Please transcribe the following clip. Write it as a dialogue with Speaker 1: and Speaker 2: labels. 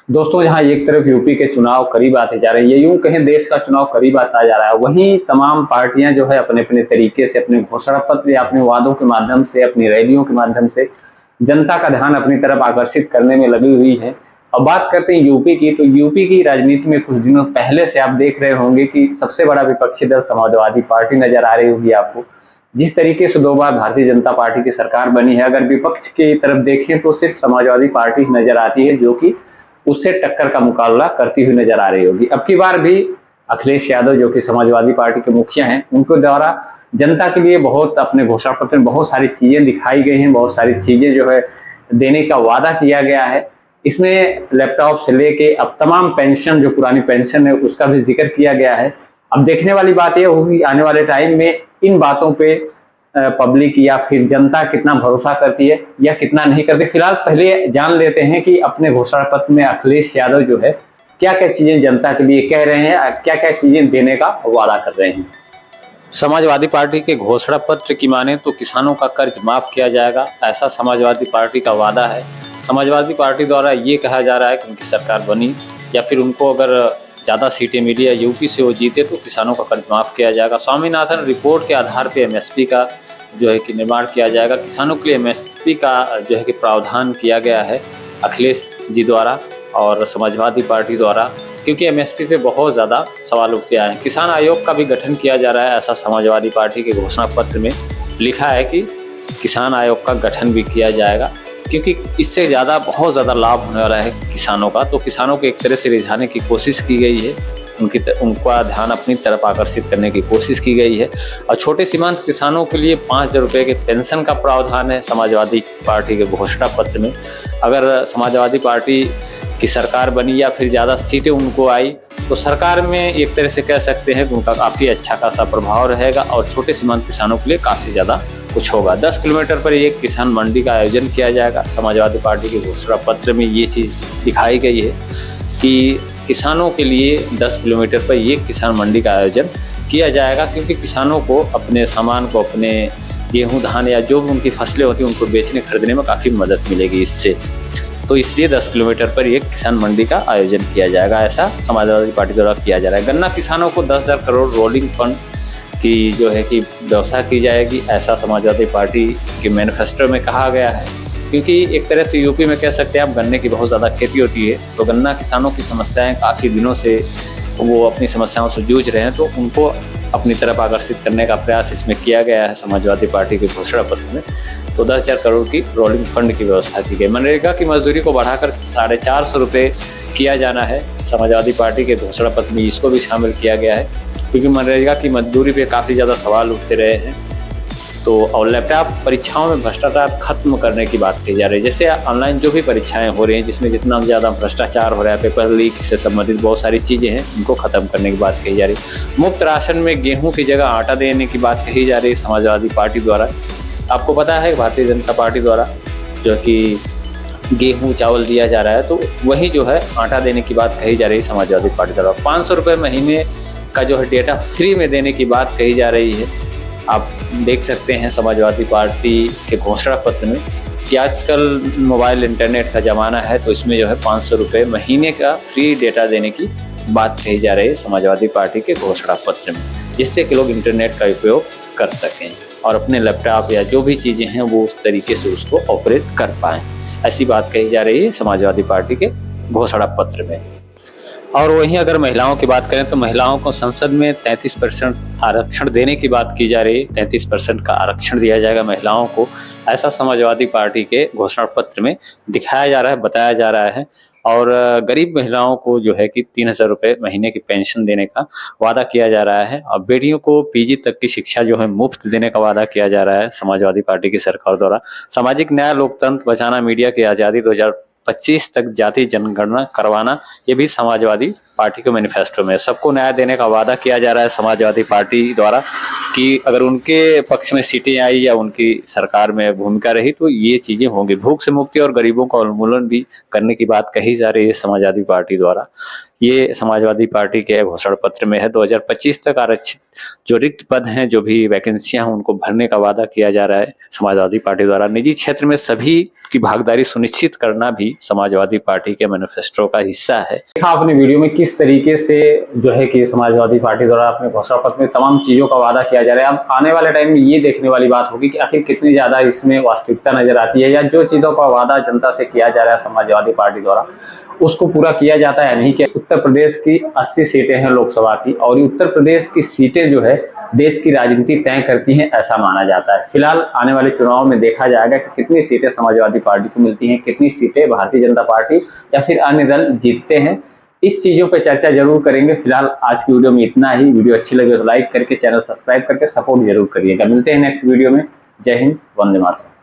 Speaker 1: दोस्तों, जहाँ एक तरफ यूपी के चुनाव करीब आते जा रहे हैं, ये यूँ कहें देश का चुनाव करीब आता जा रहा है, वहीं तमाम पार्टियां जो है अपने-अपने तरीके से अपने घोषणा पत्र या अपने वादों के माध्यम से, अपनी रैलियों के माध्यम से जनता का ध्यान अपनी तरफ आकर्षित करने में लगी हुई है। अब बात करते हैं यूपी की, तो यूपी की राजनीति में कुछ दिनों पहले से आप देख रहे होंगे कि सबसे बड़ा विपक्षी दल समाजवादी पार्टी नजर आ रही होगी आपको। जिस तरीके से 2 बार भारतीय जनता पार्टी की सरकार बनी है, अगर विपक्ष की तरफ देखें तो सिर्फ समाजवादी पार्टी ही नजर आती है, जो कि उससे टक्कर का मुकाबला करती हुई नजर आ रही होगी। अब की बार भी अखिलेश यादव जो कि समाजवादी पार्टी के मुखिया हैं, उनके द्वारा जनता के लिए बहुत अपने घोषणा पत्र में बहुत सारी चीजें दिखाई गई हैं, बहुत सारी चीजें जो है देने का वादा किया गया है। इसमें लैपटॉप से लेके अब तमाम पेंशन, जो पुरानी पेंशन है, उसका भी जिक्र किया गया है। अब देखने वाली बात यह होगी आने वाले टाइम में इन बातों पे पब्लिक या फिर जनता कितना भरोसा करती है या कितना नहीं करती। फिलहाल पहले जान लेते हैं कि अपने घोषणा पत्र में अखिलेश यादव जो है क्या क्या चीजें जनता के लिए कह रहे हैं, क्या क्या चीजें देने का वादा कर रहे हैं। समाजवादी पार्टी के घोषणा पत्र की माने तो किसानों का कर्ज माफ किया जाएगा, ऐसा समाजवादी पार्टी का वादा है। समाजवादी पार्टी द्वारा ये कहा जा रहा है कि उनकी सरकार बनी या फिर उनको अगर ज़्यादा सीटें मिली या यूपी से वो जीते तो किसानों का कर्ज माफ किया जाएगा। स्वामीनाथन रिपोर्ट के आधार पर एमएसपी का जो है कि निर्माण किया जाएगा। किसानों के लिए एमएसपी का जो है कि प्रावधान किया गया है अखिलेश जी द्वारा और समाजवादी पार्टी द्वारा, क्योंकि एमएसपी पे बहुत ज़्यादा सवाल उठते आए हैं। किसान आयोग का भी गठन किया जा रहा है, ऐसा समाजवादी पार्टी के घोषणा पत्र में लिखा है कि किसान आयोग का गठन भी किया जाएगा, क्योंकि इससे ज़्यादा बहुत ज़्यादा लाभ होने वाला है किसानों का। तो किसानों को एक तरह से रिझाने की कोशिश की गई है, उनका ध्यान अपनी तरफ आकर्षित करने की कोशिश की गई है। और छोटे सीमांत किसानों के लिए 5,000 रुपये के पेंशन का प्रावधान है समाजवादी पार्टी के घोषणा पत्र में। अगर समाजवादी पार्टी की सरकार बनी या फिर ज़्यादा सीटें उनको आई तो सरकार में एक तरह से कह सकते हैं कि उनका काफ़ी अच्छा खासा प्रभाव रहेगा और छोटे सीमांत किसानों के लिए काफ़ी ज़्यादा कुछ होगा। 10 किलोमीटर पर एक किसान मंडी का आयोजन किया जाएगा। समाजवादी पार्टी के घोषणा पत्र में ये चीज़ दिखाई गई है कि किसानों के लिए 10 किलोमीटर पर एक किसान मंडी का आयोजन किया जाएगा, क्योंकि किसानों को अपने सामान को, अपने गेहूं, धान या जो भी उनकी फसलें होती हैं उनको बेचने खरीदने में काफ़ी मदद मिलेगी इससे। तो इसलिए 10 किलोमीटर पर एक किसान मंडी का आयोजन किया जाएगा, ऐसा समाजवादी पार्टी द्वारा किया जा रहा है। गन्ना किसानों को 10,000 करोड़ रोलिंग फंड की जो है कि व्यवस्था की जाएगी, ऐसा समाजवादी पार्टी के मैनिफेस्टो में कहा गया है। क्योंकि एक तरह से यूपी में कह सकते हैं आप गन्ने की बहुत ज़्यादा खेती होती है, तो गन्ना किसानों की समस्याएं काफ़ी दिनों से वो अपनी समस्याओं से जूझ रहे हैं, तो उनको अपनी तरफ आकर्षित करने का प्रयास इसमें किया गया है समाजवादी पार्टी के घोषणा पत्र में। तो 10,000 करोड़ की रोलिंग फंड की व्यवस्था की गई। मनरेगा की मजदूरी को बढ़ाकर 450 रुपये किया जाना है, समाजवादी पार्टी के घोषणा पत्र में इसको भी शामिल किया गया है, क्योंकि मनरेगा की मजदूरी पे काफ़ी ज़्यादा सवाल उठते रहे हैं। तो और लैपटॉप परीक्षाओं में भ्रष्टाचार खत्म करने की बात की जा रही है। जैसे ऑनलाइन जो भी परीक्षाएं हो रही हैं जिसमें जितना ज़्यादा भ्रष्टाचार हो रहा है, पेपर लीक से संबंधित बहुत सारी चीज़ें हैं, उनको ख़त्म करने की बात कही जा रही है। मुफ्त राशन में गेहूं की जगह आटा देने की बात कही जा रही है समाजवादी पार्टी द्वारा। आपको पता है भारतीय जनता पार्टी द्वारा जो कि गेहूं चावल दिया जा रहा है, तो वही जो है आटा देने की बात कही जा रही है समाजवादी पार्टी द्वारा। 500 रुपये महीने का जो है डेटा फ्री में देने की बात कही जा रही है। आप देख सकते हैं समाजवादी पार्टी के घोषणा पत्र में कि आजकल मोबाइल इंटरनेट का ज़माना है, तो इसमें जो है 500 रुपये महीने का फ्री डेटा देने की बात कही जा रही है समाजवादी पार्टी के घोषणा पत्र में, जिससे कि लोग इंटरनेट का उपयोग कर सकें और अपने लैपटॉप या जो भी चीज़ें हैं वो उस तरीके से उसको ऑपरेट कर पाएँ। ऐसी बात कही जा रही है समाजवादी पार्टी के घोषणा पत्र में। और वहीं अगर महिलाओं की बात करें तो महिलाओं को संसद में 33% आरक्षण देने की बात की जा रही है। 33% का आरक्षण दिया जाएगा महिलाओं को, ऐसा समाजवादी पार्टी के घोषणा पत्र में दिखाया जा रहा है, बताया जा रहा है। और गरीब महिलाओं को जो है कि 3,000 रुपये महीने की पेंशन देने का वादा किया जा रहा है। और बेटियों को पीजी तक की शिक्षा जो है मुफ्त देने का वादा किया जा रहा है समाजवादी पार्टी की सरकार द्वारा। सामाजिक न्याय, लोकतंत्र बचाना, मीडिया की आज़ादी 2025 तक जाति जनगणना करवाना, ये भी समाजवादी पार्टी के मैनिफेस्टो में। सबको न्याय देने का वादा किया जा रहा है समाजवादी पार्टी द्वारा कि अगर उनके पक्ष में सीटें आई या उनकी सरकार में भूमिका रही तो ये चीजें होंगी। भूख से मुक्ति और गरीबों का उन्मूलन भी करने की बात कही जा रही है समाजवादी पार्टी द्वारा। ये समाजवादी पार्टी के घोषणा पत्र में है। 2025 तक आरक्षित जो रिक्त पद हैं, जो भी वैकेंसियां हैं, उनको भरने का वादा किया जा रहा है समाजवादी पार्टी द्वारा। निजी क्षेत्र में सभी की भागीदारी सुनिश्चित करना भी समाजवादी पार्टी के मैनिफेस्टो का हिस्सा है। देखा आपने वीडियो में किस तरीके से जो है कि समाजवादी पार्टी द्वारा अपने घोषणा पत्र में तमाम चीजों का वादा किया जा रहा है। अब आने वाले टाइम में ये देखने वाली बात होगी कि आखिर कितनी ज्यादा इसमें वास्तविकता नजर आती है, या जो चीजों का वादा जनता से किया जा रहा है समाजवादी पार्टी द्वारा उसको पूरा किया जाता है नहीं। कि उत्तर प्रदेश की 80 सीटें हैं लोकसभा की, और उत्तर प्रदेश की सीटें जो है देश की राजनीति तय करती हैं, ऐसा माना जाता है। फिलहाल आने वाले चुनाव में देखा जाएगा कि कितनी सीटें समाजवादी पार्टी को मिलती हैं, कितनी सीटें भारतीय जनता पार्टी या फिर अन्य दल जीतते हैं। इस चीजों पर चर्चा जरूर करेंगे। फिलहाल आज की वीडियो में इतना ही। वीडियो अच्छी लगे तो लाइक करके चैनल सब्सक्राइब करके सपोर्ट जरूर करिएगा। मिलते हैं नेक्स्ट वीडियो में। जय हिंद, वंदे मातरम।